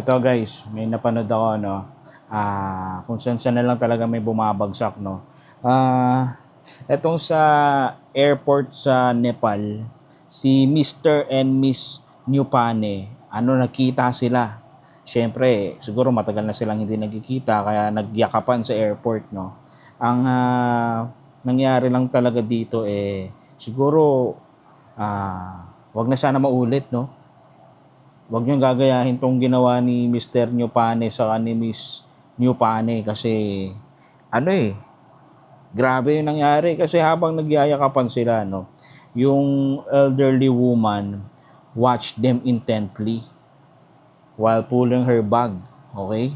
Ito guys, may napanood ako kung saan na lang talaga may bumabagsak etong sa airport sa Nepal, si Mr. and Miss Newpane, nakita sila. Siyempre, siguro matagal na silang hindi nagkikita kaya nagyakapan sa airport, no. Ang nangyari lang talaga dito siguro wag na sana maulit, no. Huwag niyong gagayahin tong ginawa ni Mr. Newpane sa ni Miss Newpane kasi grabe yung nangyari kasi habang nagyayakapan sila, no, yung elderly woman watched them intently while pulling her bag. Okay?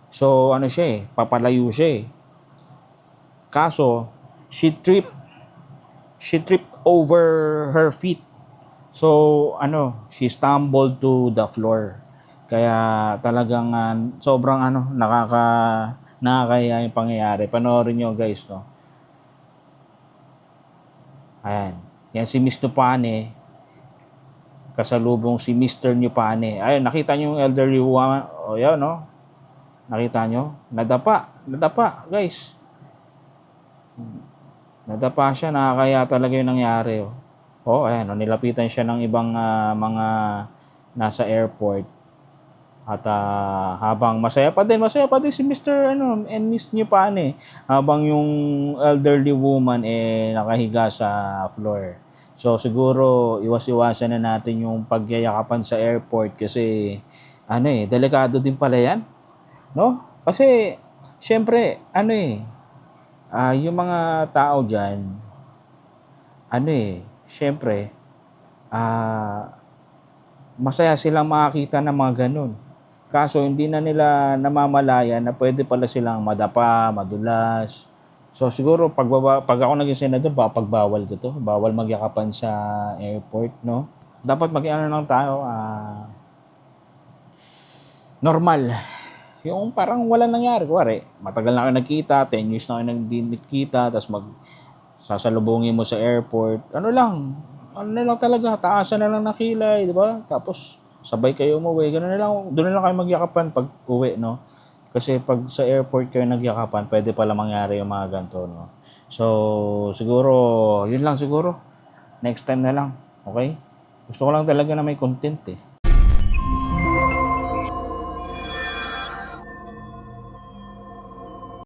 So siya papalayo siya. Kaso she tripped over her feet. So, she stumbled to the floor. Kaya talagang sobrang nakakahiya yung pangyayari. Panoorin nyo guys, no. Ayan. Yan si Miss Nupane. Kasalubong si Mr. Nupane. Ayun, nakita nyo yung elderly woman. O yan, no. Nakita nyo? Nadapa, guys. Nadapa siya, nakakahiya talaga yung nangyari, oh. Ayan, nilapitan siya ng ibang mga nasa airport. At habang masaya pa din si Mr. and Miss Newpane habang yung elderly woman nakahiga sa floor. So siguro iwas-iwasan na natin yung pagyayakapan sa airport kasi delikado din pala yan, no? Kasi syempre yung mga tao diyan syempre, masaya silang makakita ng mga ganun. Kaso hindi na nila namamalayan na pwede pala silang madapa, madulas. So siguro pag ako naging senador, pagbawal ko to. Bawal magyakapan sa airport, no? Dapat lang tayo, normal. Yung parang wala nangyari. Kuwari, matagal na kayo nagkita, 10 years na kayo nagkita, tapos sasalubungin mo sa airport, ano lang talaga, taasan na lang ng kilay, di ba? Tapos sabay kayo umuwi, ganoon na lang, doon na lang kayo magyakapan pag uwi, no? Kasi pag sa airport kayo nagyakapan, pwede pala mangyari yung mga ganito, no? So, siguro, yun lang siguro. Next time na lang, okay? Gusto ko lang talaga na may content,